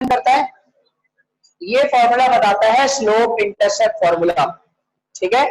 करता है, ये फॉर्मूला बताता है स्लोप इंटरसेप्ट फॉर्मूला, ठीक है।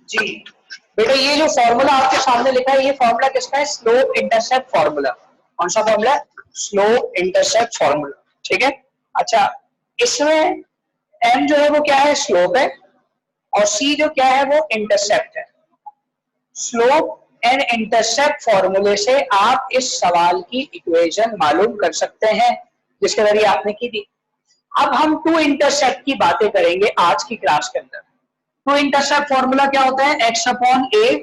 जी बेटा, ये जो फॉर्मूला आपके सामने लिखा है, ये फॉर्मूला किसका है? Slope intercept formula. कौन सा फॉर्मूला? स्लोप इंटरसेप्ट फॉर्मूला, ठीक है। अच्छा, इसमें एम जो है वो क्या है? स्लोप है, और सी जो क्या है वो इंटरसेप्ट है। स्लोप एंड इंटरसेप्ट फॉर्मूले से आप इस सवाल की इक्वेशन मालूम कर सकते हैं जिसके जरिए आपने की थी। अब हम टू इंटरसेप्ट की बातें करेंगे आज की क्लास के अंदर। टू इंटरसेप्ट फॉर्मूला क्या होता है? X upon A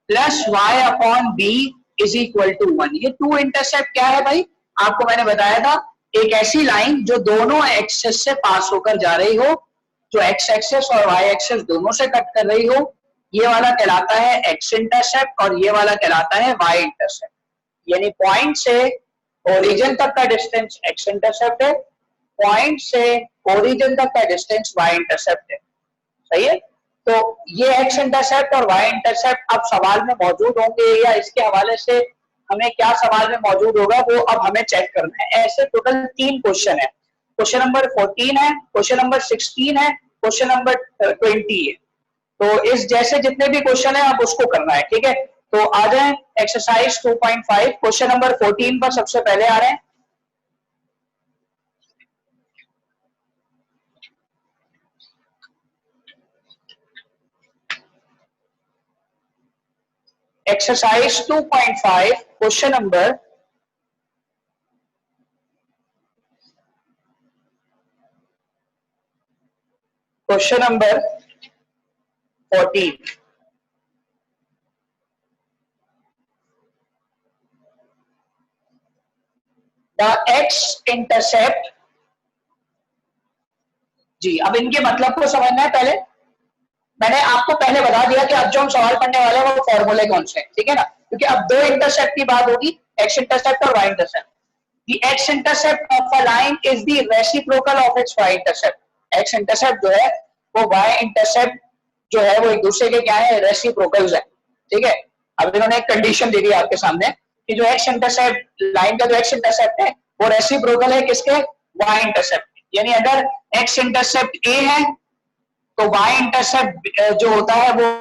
plus Y upon B is equal to 1। ये टू इंटरसेप्ट क्या है भाई? आपको मैंने बताया था, एक ऐसी लाइन जो दोनों एक्सेस से पास होकर जा रही हो, जो एक्स एक्सेस और वाई एक्सेस दोनों से कट कर रही हो, ये वाला कहलाता है एक्स इंटरसेप्ट और ये वाला कहलाता है वाई इंटरसेप्ट। यानी पॉइंट से ओरिजिन तक का डिस्टेंस एक्स इंटरसेप्ट है, पॉइंट से ओरिजिन तक का डिस्टेंस वाई इंटरसेप्ट है। सही है। तो ये एक्स इंटरसेप्ट और वाई इंटरसेप्ट अब सवाल में मौजूद होंगे, या इसके हवाले से हमें क्या सवाल में मौजूद होगा वो अब हमें चेक करना है। ऐसे टोटल 3 क्वेश्चन है। क्वेश्चन नंबर 14 है, क्वेश्चन नंबर 16 है, क्वेश्चन नंबर 20 है। तो इस जैसे जितने भी क्वेश्चन है अब उसको करना है, ठीक है। तो आ जाए एक्सरसाइज 2.5, क्वेश्चन नंबर 14 पर सबसे पहले आ रहे हैं। Exercise 2.5 question number 14। The X intercept. जी, अब इनके मतलब को समझना है। पहले मैंने आपको पहले बता दिया कि अब जो हम सवाल पढ़ने वाले हैं वो फॉर्मूले कौन से हैं, ठीक है ना। क्योंकि अब दो इंटरसेप्ट की बात होगी, एक्स इंटरसेप्ट और Y intercept. The x intercept of a line is the reciprocal of its y intercept. x intercept जो है वो y intercept जो है वो एक दूसरे के क्या है? रेसिप्रोकल्स है, ठीक है। अब इन्होंने एक कंडीशन दे दी आपके सामने कि जो x इंटरसेप्ट लाइन का जो x इंटरसेप्ट है वो रेसिप्रोकल है किसके? y intercept. यानी अगर x इंटरसेप्ट a है तो y इंटरसेप्ट जो होता है वो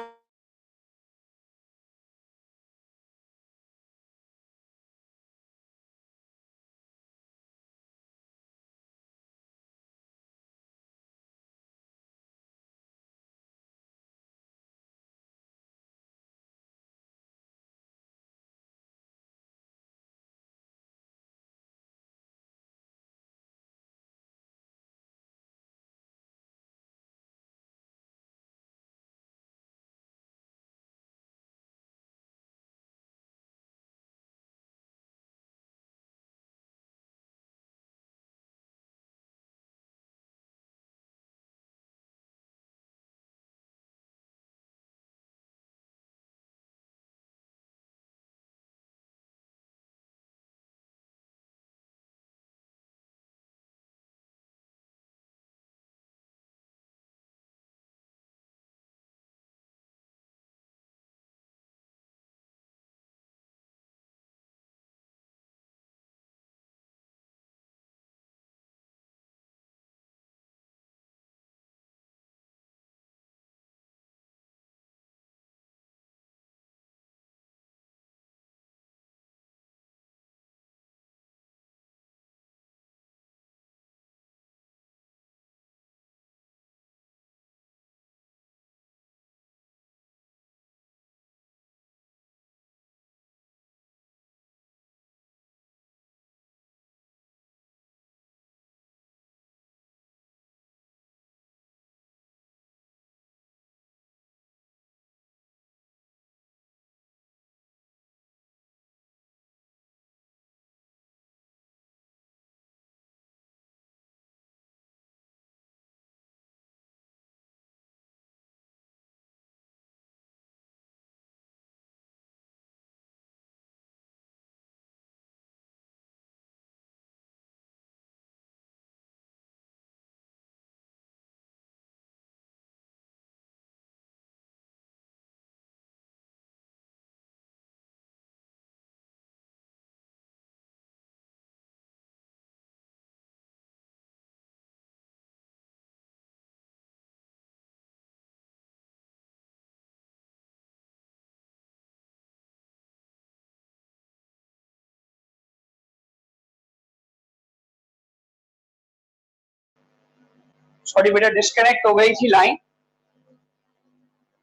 सॉरी बेटा डिस्कनेक्ट हो गई थी लाइन,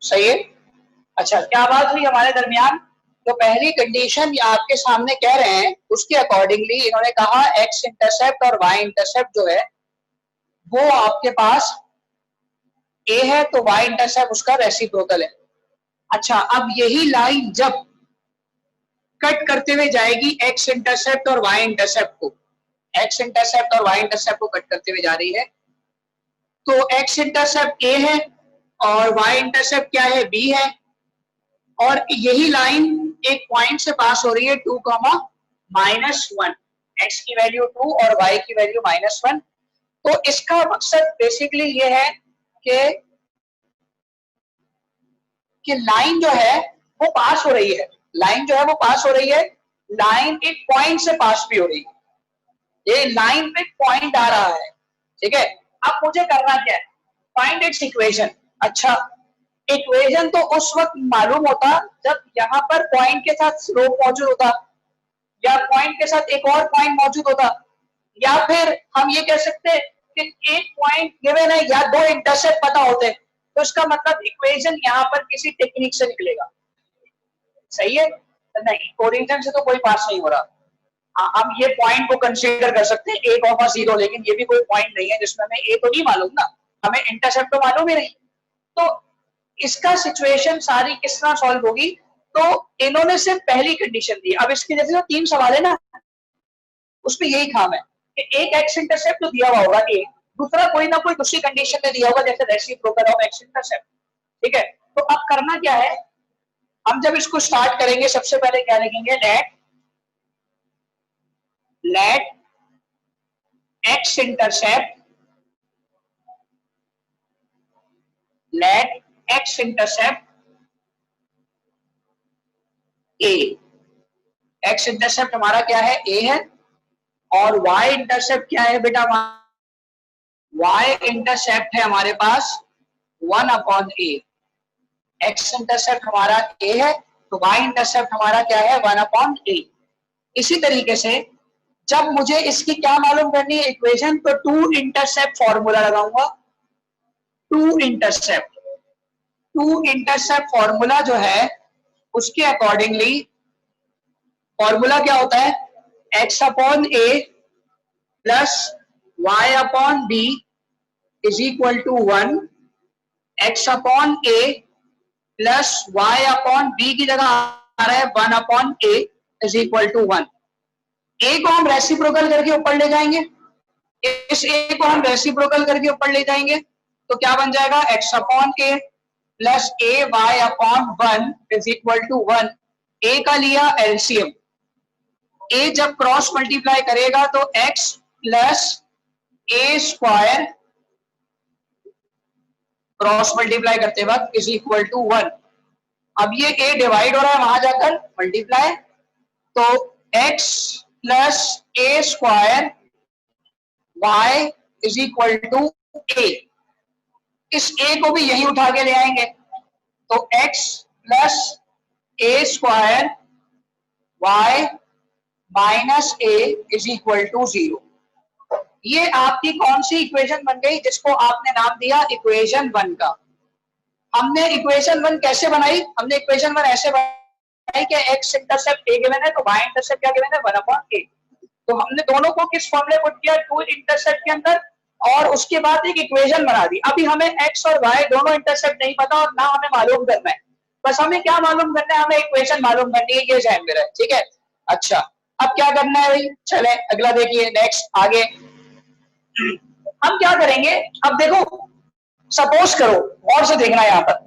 सही है। अच्छा क्या बात हुई हमारे दरमियान, तो पहली कंडीशन आपके सामने कह रहे हैं उसके अकॉर्डिंगली इन्होंने कहा एक्स इंटरसेप्ट और वाई इंटरसेप्ट जो है वो आपके पास ए है तो वाई इंटरसेप्ट उसका रेसिप्रोकल है। अच्छा अब यही लाइन जब कट करते हुए जाएगी एक्स इंटरसेप्ट और वाई इंटरसेप्ट को, एक्स इंटरसेप्ट और वाई इंटरसेप्ट को कट करते हुए जा रही है, तो एक्स इंटरसेप्ट ए है और वाई इंटरसेप्ट क्या है, बी है, और यही लाइन एक पॉइंट से पास हो रही है 2,-1, एक्स की वैल्यू 2 और वाई की वैल्यू -1। तो इसका मकसद बेसिकली ये है कि लाइन जो है वो पास हो रही है, लाइन जो है वो पास हो रही है, लाइन एक पॉइंट से पास भी हो रही है, ये लाइन पे पॉइंट आ रहा है, ठीक है। अब मुझे करना क्या है, फाइंड इट्स इक्वेशन। अच्छा इक्वेशन तो उस वक्त मालूम होता जब यहाँ पर पॉइंट के साथ स्लोप मौजूद होता, या पॉइंट के साथ एक और पॉइंट मौजूद होता, या फिर हम ये कह सकते हैं कि एक पॉइंट गिवन है या दो इंटरसेप्ट पता होते, तो इसका मतलब इक्वेशन यहाँ पर किसी टेक्निक से निकलेगा, सही है। नहीं ओरिजिन से तो कोई पास नहीं हो रहा। हम ये पॉइंट को कंसीडर कर सकते हैं a,0, लेकिन ये भी कोई पॉइंट नहीं है जिसमें हमें a तो नहीं मालूम ना, हमें इंटरसेप्ट तो मालूम ही नहीं। तो इसका सिचुएशन सारी किस तरह सॉल्व होगी, तो इन्होंने सिर्फ पहली कंडीशन दी। अब इसके जैसे जो 3 सवाल है ना उसमें यही काम है कि एक एक्स इंटरसेप्ट तो दिया हुआ होगा ए, दूसरा कोई ना कोई दूसरी कंडीशन में दिया होगा जैसे रेसिप्रोकल ऑफ एक्स इंटरसेप्ट, ठीक है। तो अब करना क्या है, हम जब इसको स्टार्ट करेंगे सबसे पहले क्या लिखेंगे, let X intercept, let X intercept a, X intercept हमारा क्या है, ए है, और वाई इंटरसेप्ट क्या है बेटा, वाई इंटरसेप्ट है हमारे पास 1/a, एक्स इंटरसेप्ट हमारा a है तो y इंटरसेप्ट हमारा क्या है 1/a। इसी तरीके से जब मुझे इसकी क्या मालूम करनी है इक्वेशन, तो टू इंटरसेप्ट फॉर्मूला लगाऊंगा, टू इंटरसेप्ट फॉर्मूला जो है उसके अकॉर्डिंगली फॉर्मूला क्या होता है, x/a plus y/b is equal to 1, x/a plus y/b की जगह आ रहा है 1/a is equal to 1। a को हम रेसिप्रोकल करके ऊपर ले जाएंगे, इस a को हम रेसिप्रोकल करके ऊपर ले जाएंगे तो क्या बन जाएगा, x/a plus ay/1 is equal to 1। a का लिया एलसीएम, a जब क्रॉस मल्टीप्लाई करेगा तो x plus a square cross multiply करते वक्त इज इक्वल टू 1। अब ये a डिवाइड हो रहा है वहां जाकर मल्टीप्लाई, तो x plus a square y is equal to a, इस a को भी यही उठा के ले आएंगे तो x plus a square y minus a is equal to 0। ये आपकी कौन सी इक्वेशन बन गई जिसको आपने नाम दिया इक्वेशन 1 का। हमने इक्वेशन 1 कैसे बनाई, हमने इक्वेशन 1 ऐसे बनाई कि x इंटरसेप्ट a गिवन है तो y इंटरसेप्ट क्या गिवन है 1/a। तो हमने दोनों को किस फॉर्मूले पुट किया, टू इंटरसेप्ट के अंदर, और उसके बाद एक इक्वेशन बना दी। अभी हमें x और y दोनों इंटरसेप्ट नहीं पता और ना हमें मालूम करना है, बस हमें क्या मालूम करना है, हमें इक्वेशन मालूम करनी है, ये ध्यान में रहे, ठीक है। अच्छा अब क्या करना है भाई, चले अगला देखिए, नेक्स्ट आगे हम क्या करेंगे। अब देखो सपोज करो, और से देखना यहाँ पर,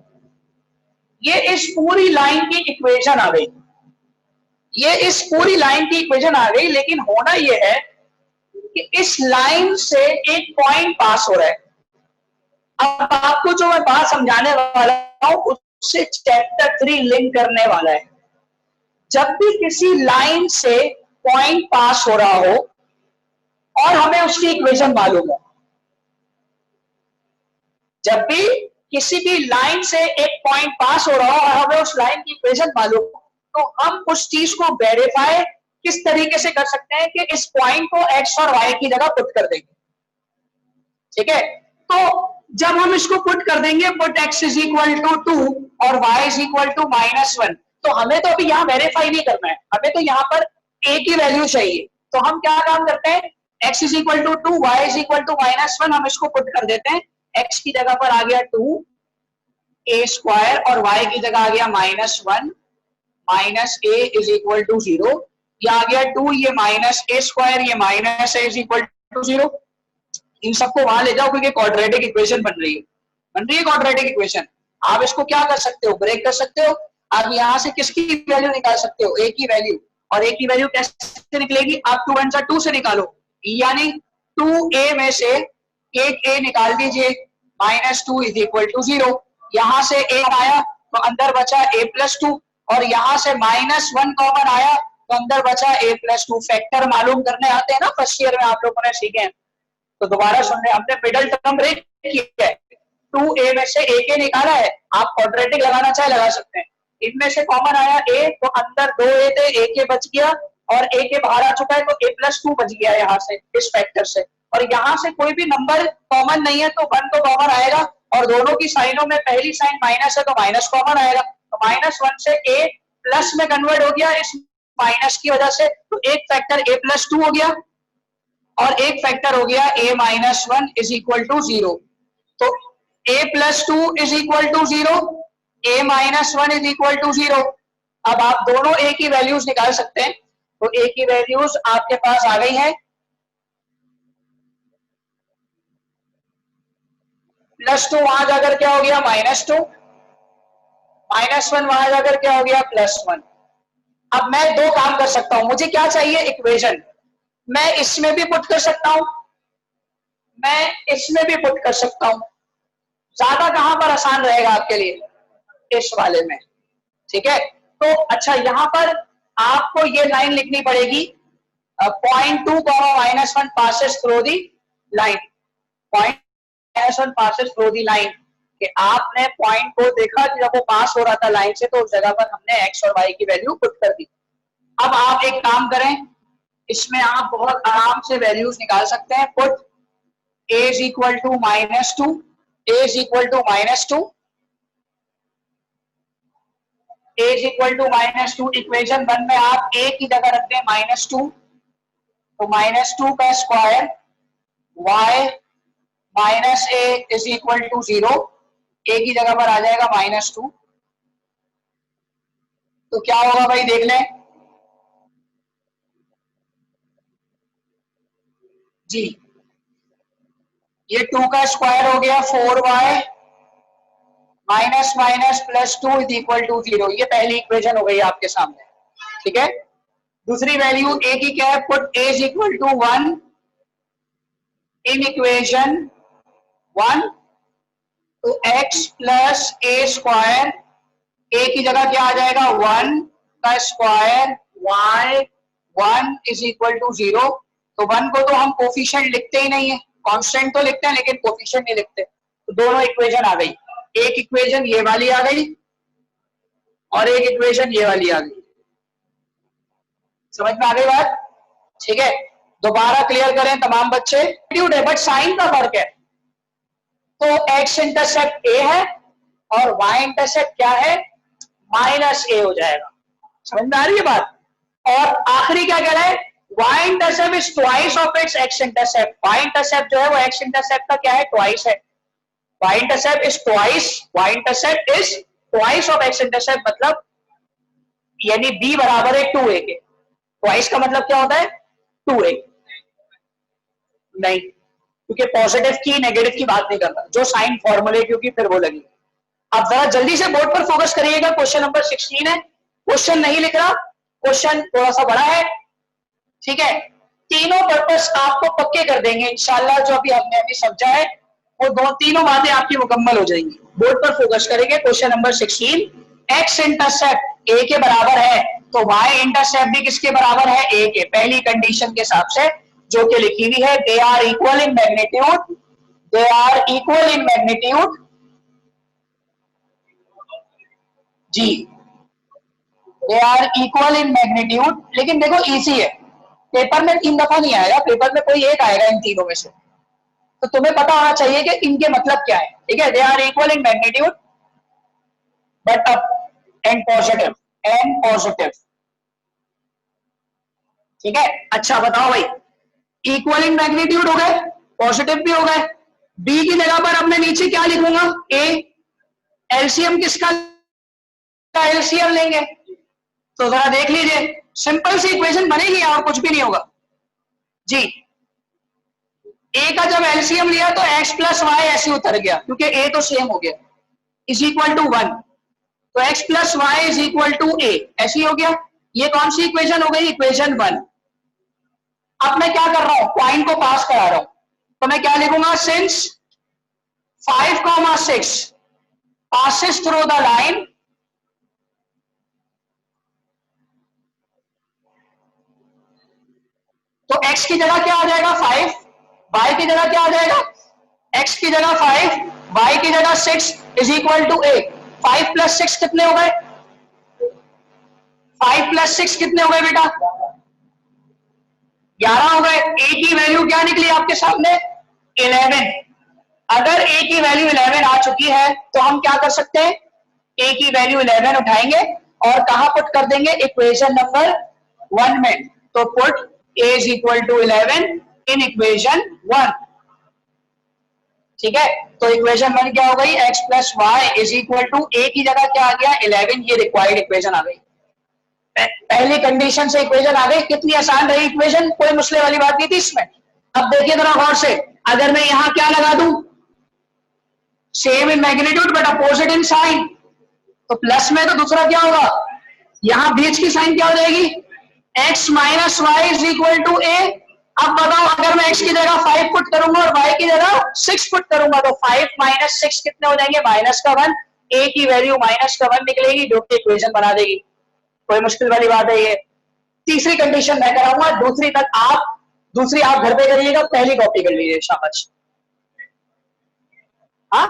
ये इस पूरी लाइन की इक्वेशन आ गई, ये इस पूरी लाइन की इक्वेशन आ गई, लेकिन होना ये है कि इस लाइन से एक पॉइंट पास हो रहा है। अब आपको जो मैं बात समझाने वाला हूं उससे चैप्टर 3 लिंक करने वाला है। जब भी किसी लाइन से पॉइंट पास हो रहा हो और हमें उसकी इक्वेशन मालूम हो, जब भी किसी भी लाइन से एक पॉइंट पास हो रहा हो और हमें उस लाइन की इक्वेशन मालूम हो, तो हम उस चीज को वेरीफाई किस तरीके से कर सकते हैं कि इस पॉइंट को x और y की जगह पुट कर देंगे, ठीक है। तो जब हम इसको पुट कर देंगे, put x is equal to 2 और y इज इक्वल टू -1, तो हमें तो अभी यहाँ वेरीफाई नहीं करना है, हमें तो यहाँ पर a की वैल्यू चाहिए। तो हम क्या काम करते हैं, x is equal to 2, y is equal to -1, हम इसको पुट कर देते हैं। x की जगह पर आ गया 2 a स्क्वायर और y की जगह आ गया -1 minus a is equal to 0, ये आ गया 2, ये माइनस a स्क्वायर, ये minus a is equal to 0। इन सबको वहां ले जाओ क्योंकि क्वाड्रेटिक इक्वेशन बन रही है क्वाड्रेटिक इक्वेशन। आप इसको क्या कर सकते हो, ब्रेक कर सकते हो। आप यहाँ से किसकी वैल्यू निकाल सकते हो, a की वैल्यू, और a की वैल्यू कैसे निकलेगी, आप 2 1 2 से निकालो, यानी 2a में से एक a निकाल दीजिए, -2 इज इक्वल टू 0। यहाँ से a आया तो अंदर बचा a प्लस 2, और यहाँ से -1 कॉमन आया तो अंदर बचा a प्लस 2। फैक्टर मालूम करने आते हैं ना, फर्स्ट ईयर में आप लोगों ने सीखे हैं, तो दोबारा सुन रहे, हमने मिडिल टर्म ब्रेक किया है, 2a में से a के निकाला है, आप क्वाड्रेटिक लगाना चाहे लगा सकते हैं। इनमें से कॉमन आया a, तो अंदर 2a थे, a के बच गया, और a के बाहर आ चुका है तो a प्लस 2 बच गया यहाँ से इस फैक्टर से। और यहाँ से कोई भी नंबर कॉमन नहीं है तो 1 तो कॉमन आएगा, और दोनों की साइनों में पहली साइन माइनस है तो माइनस कॉमन आएगा, तो -1 से a प्लस में कन्वर्ट हो गया इस माइनस की वजह से, तो एक फैक्टर a प्लस 2 हो गया और एक फैक्टर हो गया a -1 इज इक्वल टू 0। तो a प्लस 2 is equal to 0, a -1 is equal to 0। अब आप दोनों a की वैल्यूज निकाल सकते हैं, तो a की वैल्यूज आपके पास आ गई है, +2 वहां जाकर क्या हो गया -2, -1 वहां जाकर क्या हो गया +1। अब मैं दो काम कर सकता हूं, मुझे क्या चाहिए, इक्वेशन। मैं इसमें भी पुट कर सकता हूं, मैं इसमें भी पुट कर सकता हूं, ज्यादा कहां पर आसान रहेगा आपके लिए, इस वाले में, ठीक है। तो अच्छा, यहां पर आपको ये लाइन लिखनी पड़ेगी, 0.2 -1 passes through the line, -1 passes through the line, कि आपने पॉइंट को देखा कि जब वो पास हो रहा था लाइन से, तो उस जगह पर हमने x और y की वैल्यू पुट कर दी। अब आप एक काम करें, इसमें आप बहुत आराम से वैल्यूज निकाल सकते हैं। Put a is equal to -2, a is equal to -2, a is equal to -2। Equation 1 में आप a की जगह रखते हैं -2, तो -2 का square, y -a is equal to 0, a की जगह पर आ जाएगा -2। तो क्या होगा भाई, देख लें जी, ये 2 का स्क्वायर हो गया 4y minus minus +2 is equal to 0। ये पहली इक्वेशन हो गई आपके सामने, ठीक है। दूसरी वैल्यू a की क्या है, put a is equal to 1 in equation 1, तो x plus a square, a की जगह क्या आ जाएगा 1 का square, y 1 is equal to 0। तो 1 को तो हम कोफिशिएंट लिखते ही नहीं है, कांस्टेंट तो लिखते हैं लेकिन कोफिशिएंट नहीं लिखते। तो दोनों इक्वेशन आ गई, एक इक्वेशन ये वाली आ गई और एक इक्वेशन ये वाली आ गई। समझ में आ गई बात, ठीक है। दोबारा क्लियर करें तमाम बच्चे, बट साइन का फर्क है। तो x इंटरसेप्ट a है और y इंटरसेप्ट क्या है, -a हो जाएगा। समझ में आ रही है बात। और आखिरी क्या कह रहा है, y intercept is twice of its x intercept. y intercept जो है वो x इंटरसेप्ट का क्या है, ट्वाइस है। y intercept is twice, y intercept is twice of x intercept, मतलब यानी b बराबर है 2a के। ट्वाइस का मतलब क्या होता है, 2a नहीं, क्योंकि पॉजिटिव की नेगेटिव की बात नहीं करता, जो साइन फॉर्मूले क्योंकि फिर वो लगी। अब जरा जल्दी से बोर्ड पर फोकस करिएगा, क्वेश्चन नंबर 16 है। क्वेश्चन नहीं लिख रहा, क्वेश्चन थोड़ा सा बड़ा है, ठीक है। तीनों पर्पस आपको पक्के कर देंगे इंशाल्लाह, जो अभी हमने अभी समझा है वो तीनों बातें आपकी मुकम्मल हो जाएंगी। बोर्ड पर फोकस करेंगे। Question number 16, x intercept a के बराबर है तो y इंटरसेप्ट भी किसके बराबर है, a के। पहली कंडीशन के हिसाब से जो कि लिखी हुई है, they are equal in magnitude, they are equal in magnitude जी, they are equal in magnitude. लेकिन देखो इजी है, पेपर में 3 दफा नहीं आएगा, पेपर में कोई एक आएगा इन तीनों में से। तो तुम्हें पता होना चाहिए कि इनके मतलब क्या है, ठीक है। They are equal in magnitude but up and positive, ठीक है। अच्छा बताओ भाई, इक्वल इन मैग्नीट्यूड हो गए, पॉजिटिव भी हो गए, बी की जगह पर अब मैं नीचे क्या लिखूंगा, ए। एलसीएम किसका, एलसीएम लेंगे, तो जरा देख लीजिए, सिंपल सी इक्वेशन बनेगी और कुछ भी नहीं होगा जी। ए का जब एलसीएम लिया तो एक्स प्लस वाई ऐसे उतर गया, क्योंकि ए तो सेम हो गया, इज इक्वल टू 1, तो X plus Y is equal to a, ऐसी हो गया। ये कौन सी इक्वेशन हो गई, इक्वेशन 1। अब मैं क्या कर रहा हूं, पॉइंट को पास करा रहा हूं, तो मैं क्या लिखूंगा, since 5,6 passes through the line, तो x की जगह क्या आ जाएगा 5, y की जगह क्या आ जाएगा, x की जगह 5, y की जगह 6 is equal to a। 5 plus 6 कितने हो गए, 5 प्लस 6 कितने हो गए बेटा, 11 हो गए। a की वैल्यू क्या निकली आपके सामने, 11। अगर a की वैल्यू 11 आ चुकी है तो हम क्या कर सकते हैं, a की वैल्यू 11 उठाएंगे और कहां पुट कर देंगे, इक्वेशन नंबर 1 में। तो put a is equal to 11 in equation 1, ठीक है। तो इक्वेशन 1 क्या हो गई, x plus Y is equal to a की जगह क्या आ गया 11, ये रिक्वायर्ड इक्वेशन आ गई। पहली कंडीशन से इक्वेशन आ गई, कितनी आसान रही इक्वेशन, कोई मुश्किल वाली बात नहीं थी इसमें। अब देखिए जरा गौर से, अगर मैं यहां क्या लगा दूं, same in magnitude but opposite in sign, तो प्लस में तो दूसरा क्या होगा, यहां बीच की साइन क्या हो जाएगी, x minus Y is equal to a. अब बताओ, अगर मैं x की जगह 5 पुट करूंगा और y की जगह 6 पुट करूंगा, तो 5 माइनस 6 कितने हो जाएंगे, माइनस का 1, a की वैल्यू माइनस का 1 निकलेगी, जो कि इक्वेशन बना देगी। कोई मुश्किल वाली बात है ये। तीसरी कंडीशन मैं कराऊंगा, दूसरी आप घर पे करिएगा, पहली कॉपी कर लीजिए, शाबाश। हाँ,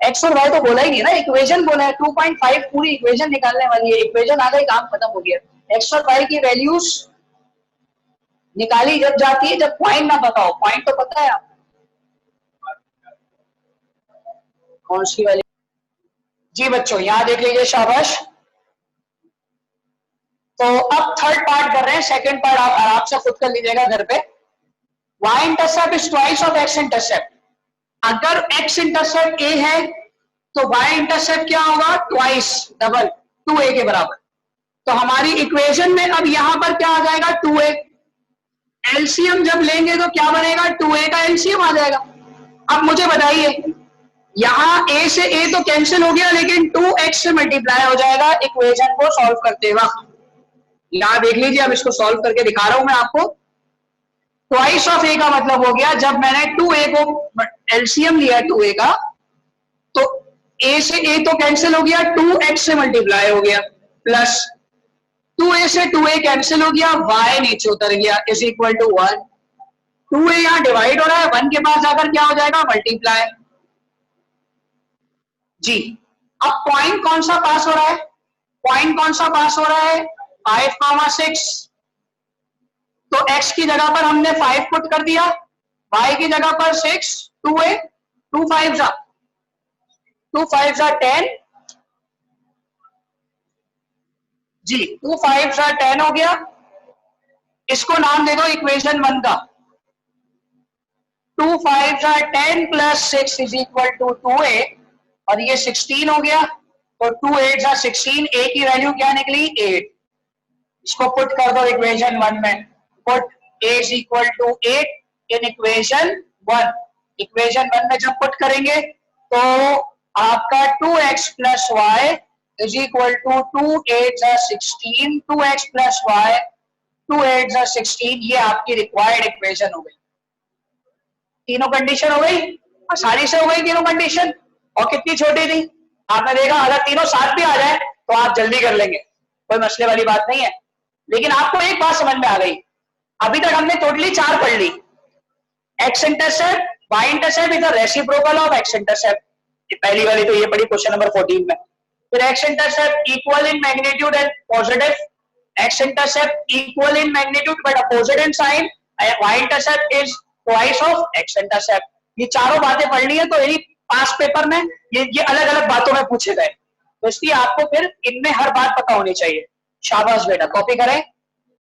एक्स और वाई तो बोला ही नहीं ना, इक्वेशन बोला है, 2.5 पूरी इक्वेशन निकालने वाली है, इक्वेशन आ गई, काम खत्म हो गया। एक्स और वाई की वैल्यूज निकाली जब जाती है, जब पॉइंट ना बताओ, पॉइंट तो पता है आप कौन सी वाली। जी बच्चों यहां देख लीजिए, शाबाश। तो अब थर्ड पार्ट कर रहे हैं, सेकंड पार्ट आप आराम से खुद कर लीजिएगा घर पे। y intercept is twice of x intercept. अगर x इंटरसेप्ट a है तो y इंटरसेप्ट क्या होगा, ट्वाइस, डबल, 2a के बराबर। तो हमारी इक्वेशन में अब यहां पर क्या आ जाएगा, 2a। एलसीएम जब लेंगे तो क्या बनेगा, 2a का एलसीएम आ जाएगा। अब मुझे बताइए, यहां a से a तो कैंसिल हो गया, लेकिन 2x से मल्टीप्लाई हो जाएगा इक्वेशन को सॉल्व करते वक्त। यहां देख लीजिए, अब इसको सॉल्व करके दिखा रहा हूं मैं आपको। ट्वाइस ऑफ ए का मतलब हो गया, जब मैंने 2a को एलसीएम लिया 2a का, तो a से a तो कैंसिल हो गया, 2x से मल्टीप्लाई हो गया, प्लस 2a से 2a कैंसिल हो गया, y नीचे उतर गया, इज इक्वल टू 1। 2a यहां डिवाइड हो रहा है, 1 के पास जाकर क्या हो जाएगा, मल्टीप्लाई। जी, अब पॉइंट कौन सा पास हो रहा है, पॉइंट कौन सा पास हो रहा है, 5,6। तो x की जगह पर हमने 5 पुट कर दिया, y की जगह पर 6, 2a, 2 5 जा 10 जी, 2 5 जा 10 हो गया। इसको नाम दे दो इक्वेशन 1 का। 2 5 जा 10 plus 6 is equal to 2a, और ये 16 हो गया। तो 2 8 जा 16, a की वैल्यू क्या निकली, 8। इसको पुट कर दो इक्वेशन 1 में, put a is equal to 8 in equation 1। Equation 1 में जब पुट करेंगे तो आपका 2x plus Y is equal to 2 8 जा 16, 2x प्लस वाई 2 8 जा 16, ये आपकी रिक्वायर्ड इक्वेशन हो गई। तीनों कंडीशन हो गई, आसानी से हो गई तीनों कंडीशन। और कितनी छोटी थी, आपने देखा, अगर तीनों साथ भी आ जाए तो आप जल्दी कर लेंगे, कोई मसले वाली बात नहीं है। लेकिन आपको एक बात समझ में आ गई, अभी तक हमने टोटली 4 पढ़ ली। X intercept, Y intercept is the reciprocal of x intercept, पहली वाली तो ये पढ़ी क्वेश्चन नंबर 14 में। फिर x intercept equal in magnitude and positive, x intercept equal in magnitude but opposite in sign, y intercept is twice of x intercept. ये चारों बातें पढ़नी है, तो यही पास पेपर में ये अलग अलग बातों में पूछे गए, तो इसलिए आपको फिर इनमें हर बात पता होनी चाहिए। शाबाश बेटा, कॉपी करें।